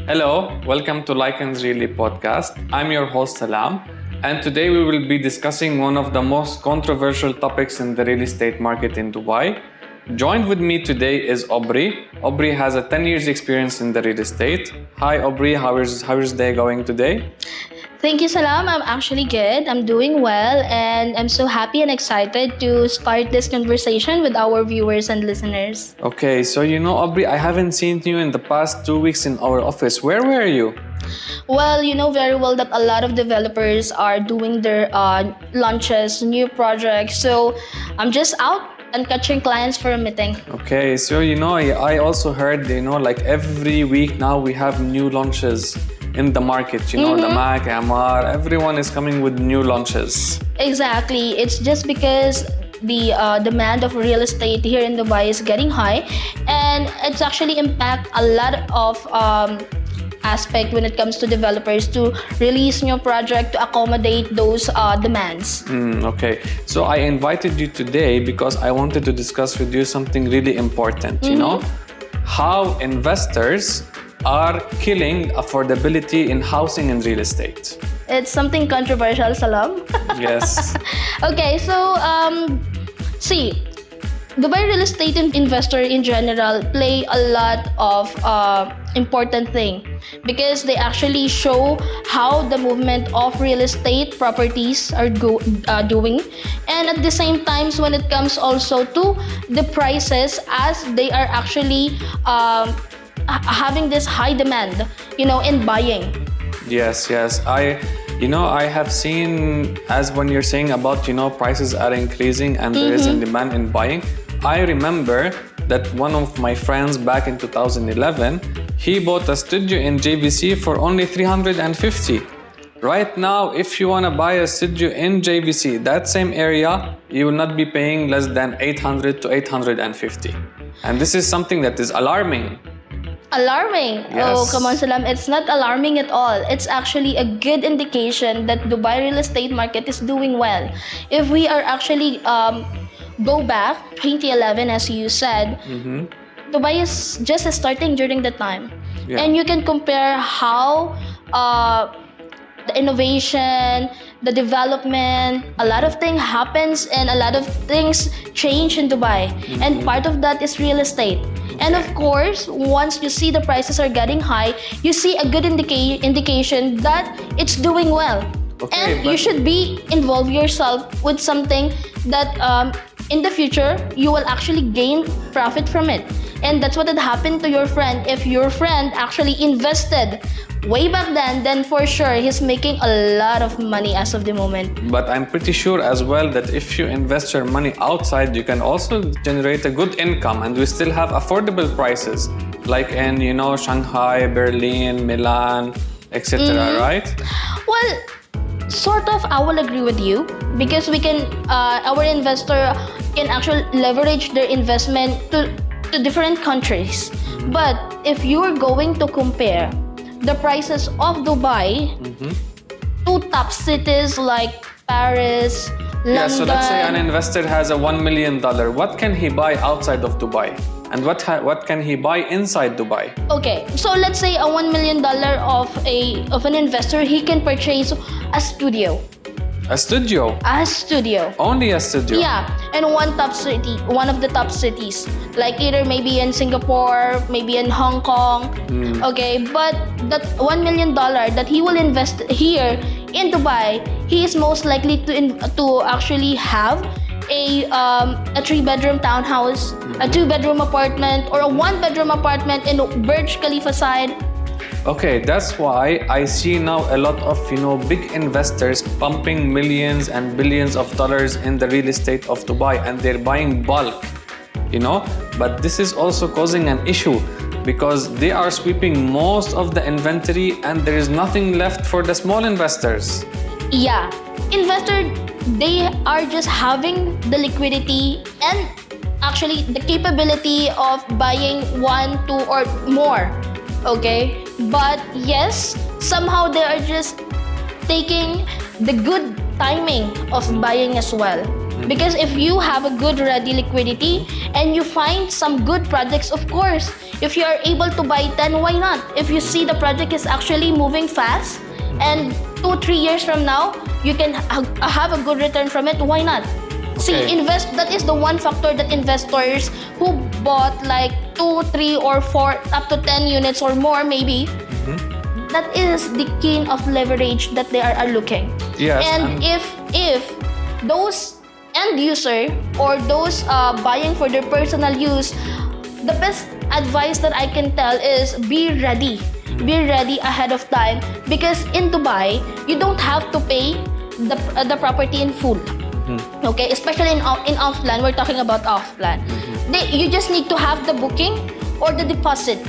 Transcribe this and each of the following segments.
Hello, welcome to Lycans Really podcast. I'm your host Salam, and today we will be discussing one of the most controversial topics in the real estate market in Dubai. Joined with me today is Aubrey. Aubrey has a 10 years experience in the real estate. Hi Aubrey, how's day going today? Thank you, Salam. I'm actually good. I'm doing well, and I'm so happy and excited to start this conversation with our viewers and listeners. Okay, so Aubrey, I haven't seen you in the past 2 weeks in our office. Where were you? Well, you know very well that a lot of developers are doing their launches, new projects. So I'm just out and catching clients for a meeting. Okay, so I also heard, like every week now we have new launches in the market, the Mac, MR, everyone is coming with new launches. Exactly. It's just because the demand of real estate here in Dubai is getting high, and it's actually impact a lot of aspect when it comes to developers to release new project to accommodate those demands. Okay, so I invited you today because I wanted to discuss with you something really important, how investors are killing affordability in housing and real estate. It's something controversial, Salam. Yes. Okay, so see, Dubai real estate investor in general play a lot of important thing because they actually show how the movement of real estate properties are doing, and at the same times when it comes also to the prices as they are actually having this high demand, in buying. Yes. I have seen, as when you're saying about, prices are increasing and there is a demand in buying. I remember that one of my friends back in 2011, he bought a studio in JVC for only 350. Right now, if you want to buy a studio in JVC, that same area, you will not be paying less than 800 to 850. And this is something that is alarming. Alarming? Yes. Oh, come on, Salam. It's not alarming at all. It's actually a good indication that Dubai real estate market is doing well. If we are actually go back 2011, as you said, Dubai is just starting during the time. Yeah. And you can compare how the innovation, the development, a lot of things happens and a lot of things change in Dubai. And part of that is real estate. And of course, once you see the prices are getting high, you see a good indication that it's doing well. Okay, and you should be involve yourself with something that in the future you will actually gain profit from it. And that's what had happened to your friend. If your friend actually invested way back then for sure he's making a lot of money as of the moment. But I'm pretty sure as well that if you invest your money outside, you can also generate a good income, and we still have affordable prices like in, Shanghai, Berlin, Milan, etc. Right? Well, sort of, I will agree with you because we can, our investor can actually leverage their investment to different countries. But if you are going to compare the prices of Dubai to top cities like Paris, London. Yeah, so let's say an investor has a $1 million. What can he buy outside of Dubai? And what can he buy inside Dubai? Okay, so let's say a $1 million of an investor, he can purchase a studio. A studio? A studio. Only a studio? Yeah, in one of the top cities, like either maybe in Singapore, maybe in Hong Kong. Okay, but that $1 million that he will invest here in Dubai, he is most likely to actually have a 3-bedroom townhouse, a 2-bedroom apartment, or a 1-bedroom apartment in Burj Khalifa side. Okay, that's why I see now a lot of, big investors pumping millions and billions of dollars in the real estate of Dubai, and they're buying bulk, But this is also causing an issue because they are sweeping most of the inventory and there is nothing left for the small investors. Yeah, investor, they are just having the liquidity and actually the capability of buying 1, 2, or more. Okay, but yes, somehow they are just taking the good timing of buying as well. Because if you have a good ready liquidity and you find some good projects, of course, if you are able to buy 10, why not? If you see the project is actually moving fast and 2-3 years from now, you can have a good return from it, why not? See, that is the one factor that investors who bought like 2, 3, or 4, up to 10 units or more maybe, that is the king of leverage that they are looking. Yes, and if those end user or those buying for their personal use, the best advice that I can tell is be ready. Be ready ahead of time, because in Dubai, you don't have to pay the property in full. Okay, especially in off-plan, we're talking about off-plan. You just need to have the booking or the deposit,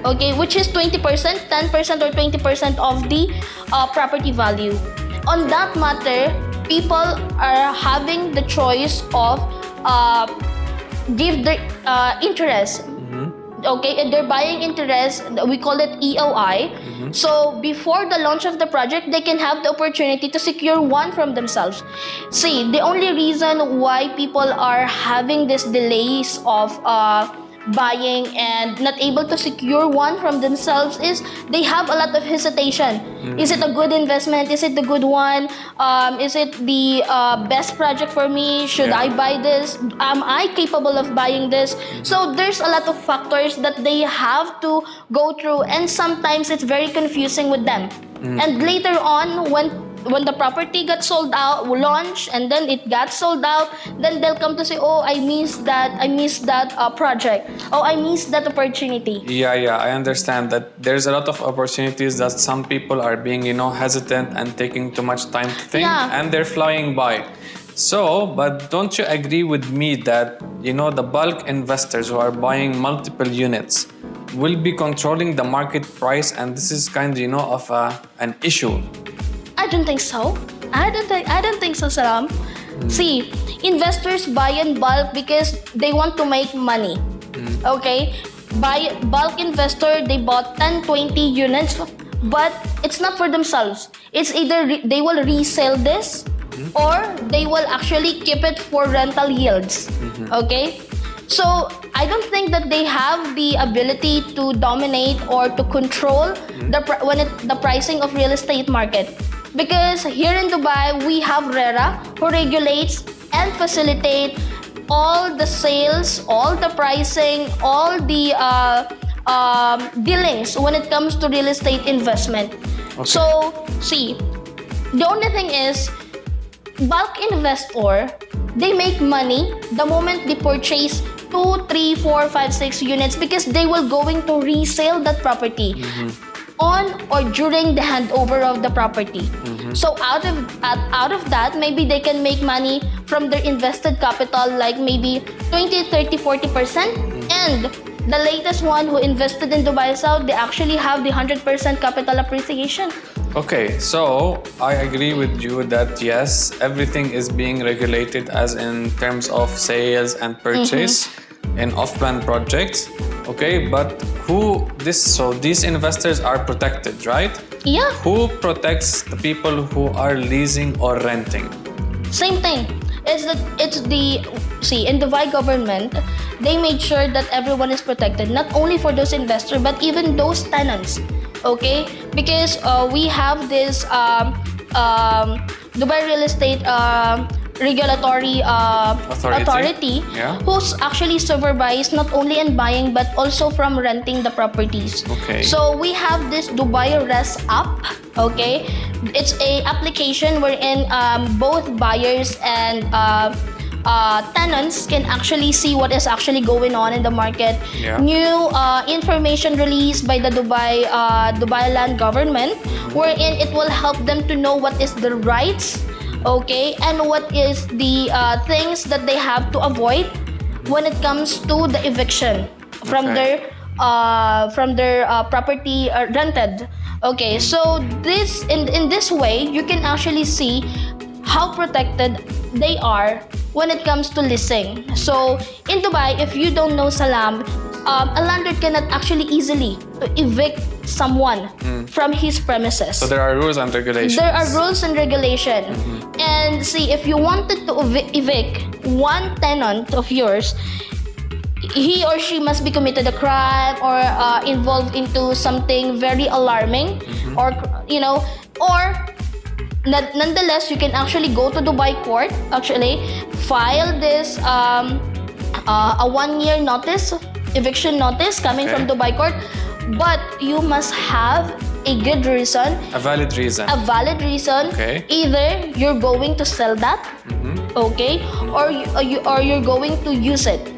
okay, which is 20%, 10% or 20% of the property value. On that matter, people are having the choice of give the interest. Okay, and they're buying interest, we call it EOI. So before the launch of the project, they can have the opportunity to secure one from themselves. See, the only reason why people are having these delays of buying and not able to secure one from themselves is they have a lot of hesitation. Is it a good investment? Is it the good one? Is it the best project for me? Should I buy this? Am I capable of buying this? So there's a lot of factors that they have to go through, and sometimes it's very confusing with them. And later on, when the property got sold out, launched, and then it got sold out, then they'll come to say, oh, I missed that project. Oh, I missed that opportunity. Yeah, I understand that there's a lot of opportunities that some people are being, hesitant and taking too much time to think, and they're flying by. So, but don't you agree with me that, the bulk investors who are buying multiple units will be controlling the market price, and this is kind of, an issue? I don't think so. I don't think so, Salam. See, investors buy in bulk because they want to make money. Okay? By bulk investor, they bought 10, 20 units, but it's not for themselves. It's either they will resell this or they will actually keep it for rental yields. Okay? So I don't think that they have the ability to dominate or to control the pricing of real estate market. Because here in Dubai, we have RERA who regulates and facilitate all the sales, all the pricing, all the dealings when it comes to real estate investment. So, see, the only thing is, bulk investor, they make money the moment they purchase 2, 3, 4, 5, 6 units, because they will going to resell that property on or during the handover of the property. So out of that, maybe they can make money from their invested capital, like maybe 20, 30, 40%. And the latest one who invested in Dubai South, they actually have the 100% capital appreciation. Okay, so I agree with you that yes, everything is being regulated as in terms of sales and purchase in off-plan projects. Okay, but these investors are protected, right? Yeah. Who protects the people who are leasing or renting? Same thing. See, in Dubai government, they made sure that everyone is protected, not only for those investors, but even those tenants. Okay, because we have this Dubai Real Estate Regulatory Authority who's actually supervised not only in buying but also from renting the properties. Okay. So we have this Dubai Res app. Okay, it's a application wherein both buyers and tenants can actually see what is actually going on in the market. New information released by the Dubai Land Government, wherein it will help them to know what is the rights, okay, and what is the things that they have to avoid when it comes to the eviction from their property rented. Okay, so in this way, you can actually see how protected they are when it comes to leasing. So in Dubai, if you don't know, Salam, a landlord cannot actually easily to evict someone from his premises. So there are rules and regulations. There are rules and regulation. And see, if you wanted to evict one tenant of yours, he or she must be committed a crime or involved into something very alarming, or nonetheless, you can actually go to Dubai court, actually file this a 1-year notice, eviction notice coming from Dubai court, but you must have a good reason, a valid reason. Okay. Either you're going to sell that, okay, or you're going to use it.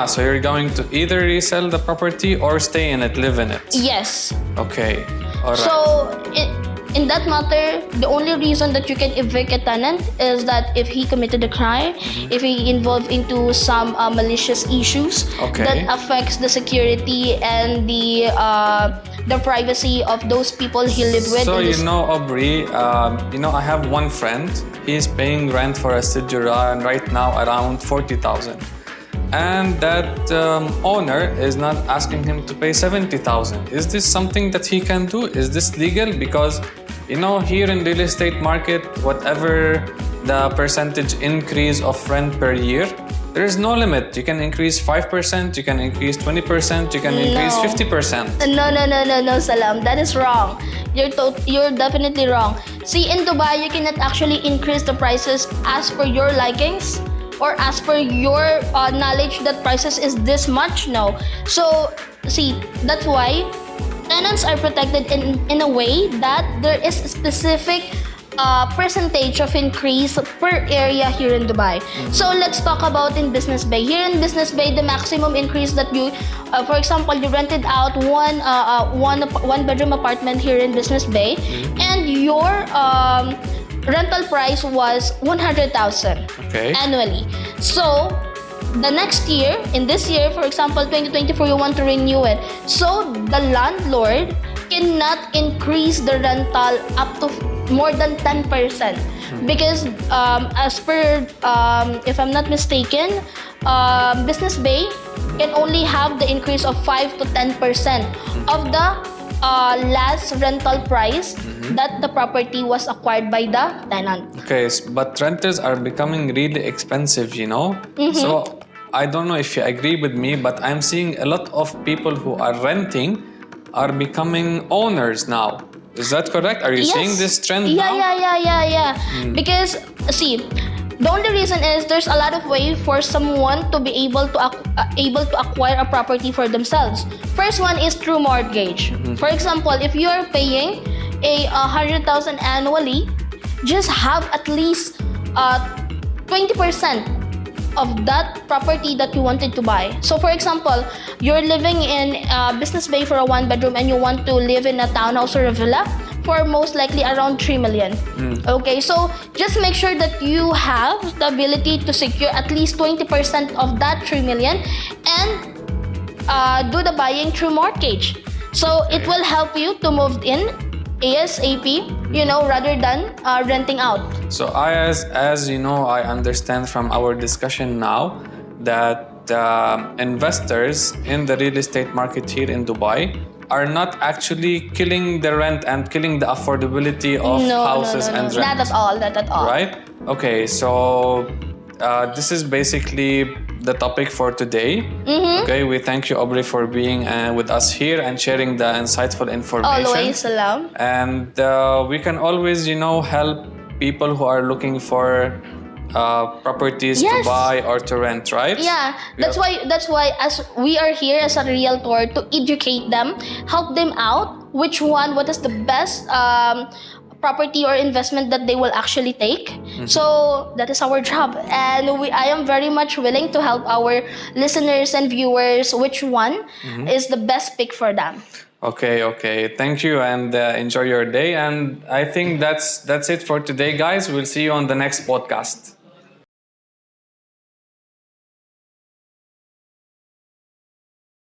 So you're going to either resell the property or stay in it, live in it. Yes. Okay. All right. So in that matter, the only reason that you can evict a tenant is that if he committed a crime, if he involved into some malicious issues that affects the security and the privacy of those people he lived with. So Aubrey, I have one friend. He's paying rent for a studio right now around 40,000. And that owner is not asking him to pay 70,000. Is this something that he can do? Is this legal? Because here in real estate market, whatever the percentage increase of rent per year, there is no limit. You can increase 5%, you can increase 20%, you can increase 50%. No, Salam. That is wrong. You're definitely wrong. See, in Dubai, you cannot actually increase the prices as per your likings, or as per your knowledge that prices is this much. No. So see, that's why tenants are protected in a way that there is a specific percentage of increase per area here in Dubai. So let's talk about in Business Bay. Here in Business Bay, the maximum increase that you, for example, you rented out one bedroom apartment here in Business Bay, and your rental price was 100,000 annually. So the next year, in this year, for example, 2024, you want to renew it. So the landlord cannot increase the rental up to more than 10%. Because as per, if I'm not mistaken, Business Bay can only have the increase of 5 to 10% of the last rental price that the property was acquired by the tenant. Okay, but renters are becoming really expensive, So I don't know if you agree with me, but I'm seeing a lot of people who are renting are becoming owners now. Is that correct? Are you seeing this trend now? Yeah. Because see, the only reason is there's a lot of way for someone to be able to acquire a property for themselves. First one is through mortgage. For example, if you are paying 100,000 annually, just have at least 20% of that property that you wanted to buy. So for example, you're living in Business Bay for a 1-bedroom and you want to live in a townhouse or a villa for most likely around 3 million. Okay, so just make sure that you have the ability to secure at least 20% of that 3 million and do the buying through mortgage. So it will help you to move in ASAP, rather than renting out. So as you know, I understand from our discussion now that investors in the real estate market here in Dubai are not actually killing the rent and killing the affordability of houses and rent. Not at all. Right? Okay, so this is basically the topic for today. Okay, we thank you, Aubrey, for being with us here and sharing the insightful information. Always, Salam. And we can always, help people who are looking for properties to buy or to rent, right? Yeah, that's why as we are here as a realtor to educate them, help them out what is the best property or investment that they will actually take. So that is our job, and I am very much willing to help our listeners and viewers which one is the best pick for them. Okay. Thank you, and enjoy your day. And I think that's it for today, guys. We'll see you on the next podcast.